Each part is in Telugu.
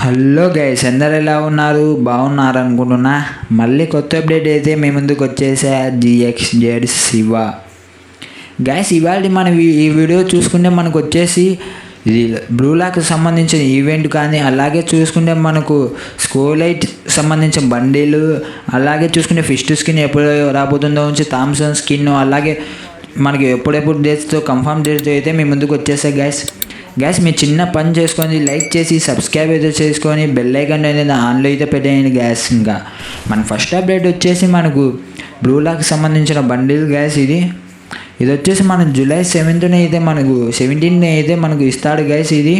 హలో గైస్, అందరు ఎలా ఉన్నారు? బాగున్నారు అనుకుంటున్నా. మళ్ళీ కొత్త అప్డేట్ అయితే మీ ముందుకు వచ్చేసా. GXZ శివ గైస్, ఇవాళ మనం ఈ వీడియో చూసుకుంటే మనకు వచ్చేసి ఇది బ్లూలాక్ సంబంధించిన ఈవెంట్, కానీ అలాగే చూసుకుంటే మనకు స్కోలైట్ సంబంధించిన బండిలు, అలాగే చూసుకుంటే ఫిస్ట్ స్కిన్ ఎప్పుడు రాబోతుందో నుంచి థామ్సన్ స్కిన్, అలాగే మనకి ఎప్పుడెప్పుడు డేట్స్తో కన్ఫర్మ్ డేట్తో అయితే మీ ముందుకు వచ్చేసాయి గ్యాస్. మీరు చిన్న పని చేసుకొని లైక్ చేసి సబ్స్క్రైబ్ అయితే చేసుకొని బెల్ ఐకాన్ అనేది ఆన్లో అయితే పెట్టేయండి గ్యాస్. ఇంకా మన ఫస్ట్ అప్డేట్ వచ్చేసి మనకు బ్లూలాక్ సంబంధించిన బండిల్ గ్యాస్. ఇది వచ్చేసి మన జూలై 17th అయితే మనకు 17th అయితే మనకు ఇస్తాడు గ్యాస్. ఇది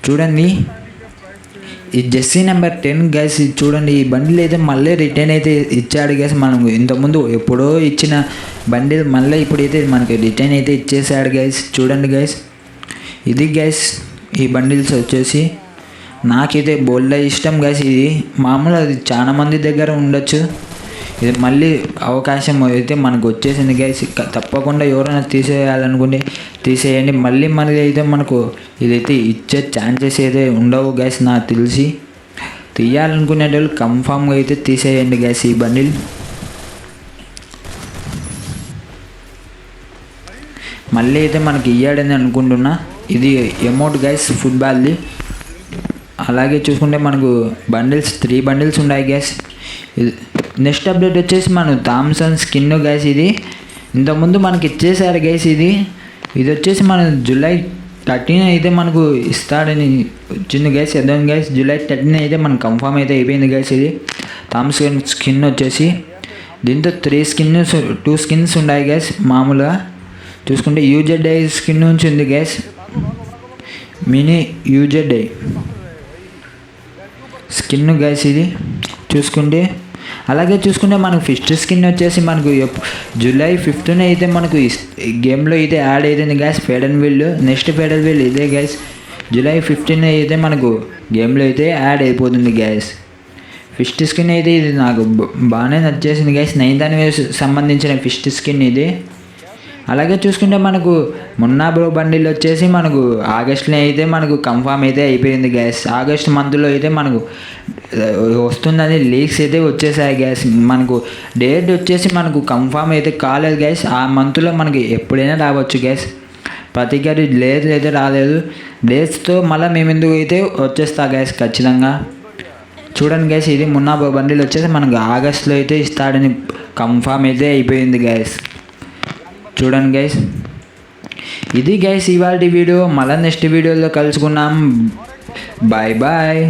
చూడండి, ఈ జెస్సీ నెంబర్ 10 గ్యాస్. ఇది చూడండి, ఈ బండిల్ అయితే మళ్ళీ రిటర్న్ అయితే ఇచ్చాడు గ్యాస్. మనకు ఇంతకుముందు ఎప్పుడో ఇచ్చిన బండిల్ మళ్ళీ ఇప్పుడైతే మనకి రిటర్న్ అయితే ఇచ్చేసాడు గ్యాస్. చూడండి గ్యాస్, ఇది గ్యాస్ ఈ బండిల్స్ వచ్చేసి నాకైతే బోల్డ్ ఇష్టం గ్యాస్. ఇది మామూలు అది చాలా మంది దగ్గర ఉండొచ్చు. ఇది మళ్ళీ అవకాశం అయితే మనకు వచ్చేసింది గ్యాస్. తప్పకుండా ఎవరైనా తీసేయాలనుకుంటే తీసేయండి. మళ్ళీ అయితే మనకు ఇదైతే ఇచ్చే ఛాన్సెస్ అయితే ఉండవు గ్యాస్. నాకు తెలిసి తీయాలనుకునే వాళ్ళు కన్ఫామ్గా అయితే తీసేయండి గ్యాస్ ఈ బండిల్. మళ్ళీ అయితే మనకి ఇయ్యాడని అనుకుంటున్నా. ఇది ఎమౌంట్ గ్యాస్ ఫుట్బాల్ది. అలాగే చూసుకుంటే మనకు బండిల్స్ 3 బండిల్స్ ఉన్నాయి గ్యాస్. నెక్స్ట్ అప్డేట్ వచ్చేసి మనం థామ్సన్ స్కిన్ గ్యాస్. ఇది ఇంతకుముందు మనకి ఇచ్చేసారు గ్యాస్. ఇది వచ్చేసి మన జూలై 13 అయితే మనకు ఇస్తాడని వచ్చింది గ్యాస్. ఎద్దాం గ్యాస్, జూలై 13 అయితే మనకు కన్ఫర్మ్ అయితే అయిపోయింది గ్యాస్. ఇది థామ్సన్ స్కిన్ వచ్చేసి దీంతో 2 స్కిన్స్ ఉన్నాయి గ్యాస్. మామూలుగా చూసుకుంటే UZI స్కిన్ నుంచి ఉంది gas, mini UZI skin gas ఇది చూసుకుంటే. అలాగే చూసుకుంటే మనకు ఫిస్ట్ స్కిన్ వచ్చేసి మనకు జూలై 5th అయితే మనకు గేమ్లో అయితే యాడ్ అవుతుంది గ్యాస్. ఫెడన్ వీల్, నెక్స్ట్ ఫెడన్ వీల్ ఇదే గ్యాస్. జూలై 15 అయితే మనకు గేమ్లో అయితే యాడ్ అయిపోతుంది గ్యాస్. ఫిస్ట్ స్కిన్ అయితే ఇది నాకు బాగానే నచ్చేసింది గ్యాస్. 9th anniversary సంబంధించిన ఫిస్ట్ స్కిన్ ఇది. అలాగే చూసుకుంటే మనకు మొన్న బ్రో బండిల్ వచ్చేసి మనకు ఆగస్ట్లో అయితే మనకు కన్ఫామ్ అయితే అయిపోయింది గ్యాస్. ఆగస్ట్ మంత్లో అయితే మనకు వస్తుందని లీక్స్ అయితే వచ్చేసాయి గ్యాస్. మనకు డేట్ వచ్చేసి మనకు కన్ఫామ్ అయితే కాలేదు గ్యాస్. ఆ మంత్లో మనకి ఎప్పుడైనా రావచ్చు గ్యాస్. ప్రతిసారి డేట్ అయితే రాలేదు. డేట్స్తో మళ్ళీ మేము ఎందుకు అయితే వచ్చేస్తా గ్యాస్ ఖచ్చితంగా. చూడండి గ్యాస్, ఇది మొన్న బండిల్ వచ్చేసి మనకు ఆగస్ట్లో అయితే ఇస్తాడని కన్ఫామ్ అయితే అయిపోయింది గ్యాస్. చూడండి గైస్, ఇది గైస్ ఇవాళ వీడియో. మళ్ళీ నెక్స్ట్ వీడియోలో కలుసుకున్నాం. Bye bye.